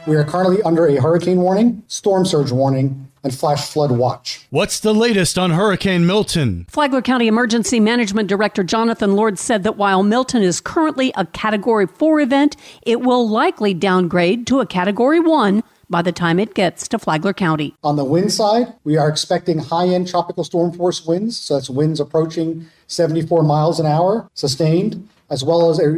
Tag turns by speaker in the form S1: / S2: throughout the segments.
S1: We are currently under a hurricane warning, storm surge warning, and flash flood watch.
S2: What's the latest on Hurricane Milton?
S3: Flagler County Emergency Management Director Jonathan Lord said that while Milton is currently a Category 4 event, it will likely downgrade to a Category 1 by the time it gets to Flagler County.
S1: On the wind side, we are expecting high-end tropical storm force winds, so that's winds approaching 74 miles an hour, sustained, as well as a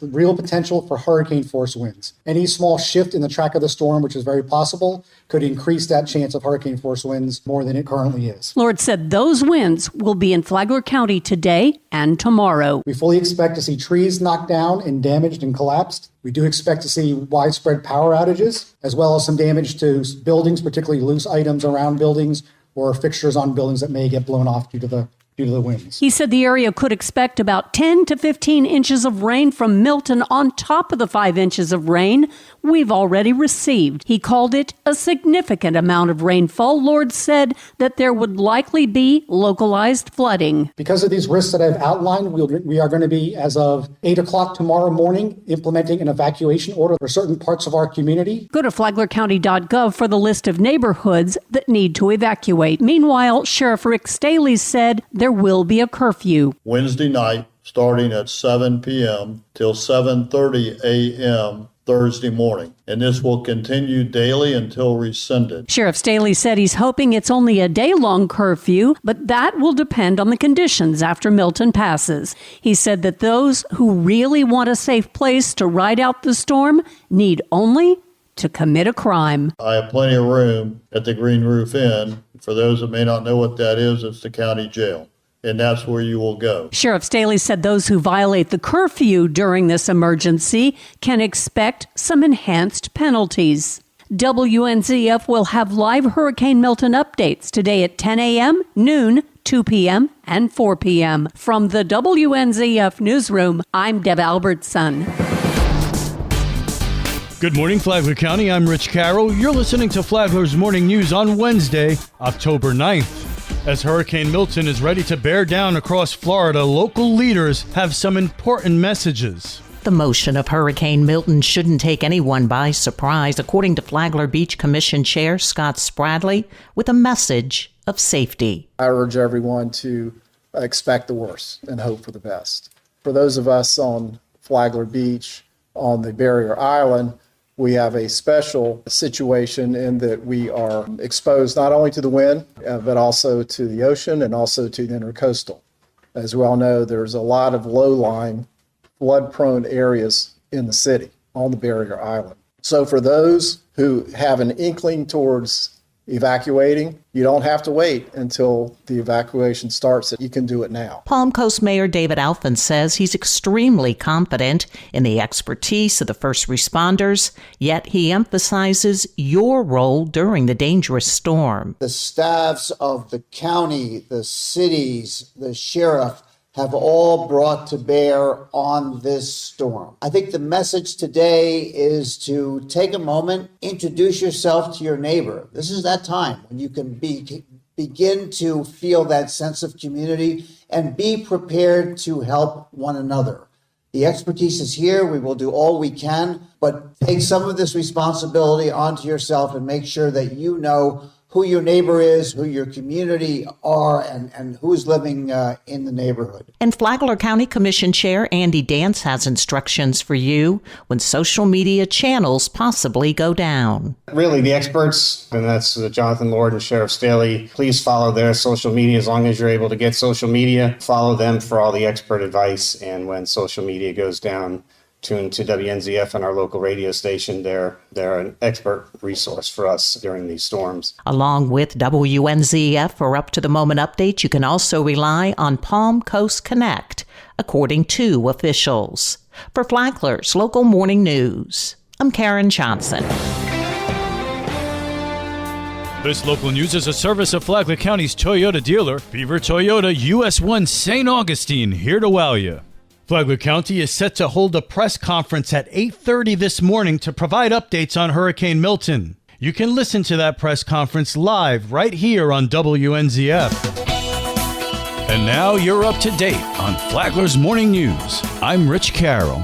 S1: real potential for hurricane force winds. Any small shift in the track of the storm, which is very possible, could increase that chance of hurricane force winds more than it currently is.
S3: Lord said those winds will be in Flagler County today and tomorrow.
S1: We fully expect to see trees knocked down and damaged and collapsed. We do expect to see widespread power outages, as well as some damage to buildings, particularly loose items around buildings or fixtures on buildings that may get blown off due to the winds.
S3: He said the area could expect about 10 to 15 inches of rain from Milton on top of the 5 inches of rain we've already received. He called it a significant amount of rainfall. Lord said that there would likely be localized flooding.
S1: Because of these risks that I've outlined, we are going to be, as of 8 o'clock tomorrow morning, implementing an evacuation order for certain parts of our community.
S3: Go to flaglercounty.gov for the list of neighborhoods that need to evacuate. Meanwhile, Sheriff Rick Staley said there will be a curfew.
S4: Wednesday night, starting at 7 p.m. till 7:30 a.m. Thursday morning, and this will continue daily until rescinded.
S3: Sheriff Staley said he's hoping it's only a day-long curfew, but that will depend on the conditions after Milton passes. He said that those who really want a safe place to ride out the storm need only to commit a crime.
S4: I have plenty of room at the Green Roof Inn. For those that may not know what that is, it's the county jail, and that's where you will go. Sheriff
S3: Staley said those who violate the curfew during this emergency can expect some enhanced penalties. WNZF will have live Hurricane Milton updates today at 10 a.m., noon, 2 p.m., and 4 p.m. From the WNZF newsroom, I'm Deb Albertson.
S2: Good morning, Flagler County. I'm Rich Carroll. You're listening to Flagler's Morning News on Wednesday, October 9th. As Hurricane Milton is ready to bear down across Florida, local leaders have some important messages.
S5: The motion of Hurricane Milton shouldn't take anyone by surprise, according to Flagler Beach Commission Chair Scott Spradley, with a message of safety.
S6: I urge everyone to expect the worst and hope for the best. For those of us on Flagler Beach, on the Barrier Island, we have a special situation in that we are exposed not only to the wind, but also to the ocean and also to the intercoastal. As we all know, there's a lot of low-lying, flood-prone areas in the city on the Barrier Island. So for those who have an inkling towards evacuating, you don't have to wait until the evacuation starts. You can do it now.
S5: Palm Coast Mayor David Alphen says he's extremely confident in the expertise of the first responders, yet he emphasizes your role during the dangerous storm.
S7: The staffs of the county, the cities, the sheriff have all brought to bear on this storm. I think the message today is to take a moment, introduce yourself to your neighbor. This is that time when you can begin to feel that sense of community and be prepared to help one another. The expertise is here. We will do all we can, but take some of this responsibility onto yourself and make sure that you know who your neighbor is, who your community are, and who's living in the neighborhood.
S5: And Flagler County Commission Chair Andy Dance has instructions for you when social media channels possibly go down.
S8: Really, the experts, and that's Jonathan Lord and Sheriff Staley, please follow their social media as long as you're able to get social media. Follow them for all the expert advice, and when social media goes down, tune to WNZF and our local radio station. They're an expert resource for us during these storms.
S5: Along with WNZF for up-to-the-moment updates, you can also rely on Palm Coast Connect, according to officials. For Flagler's Local Morning News, I'm Karen Johnson.
S2: This local news is a service of Flagler County's Toyota dealer, Beaver Toyota, US 1 St. Augustine, here to wow you. Flagler County is set to hold a press conference at 8:30 this morning to provide updates on Hurricane Milton. You can listen to that press conference live right here on WNZF. And now you're up to date on Flagler's Morning News. I'm Rich Carroll.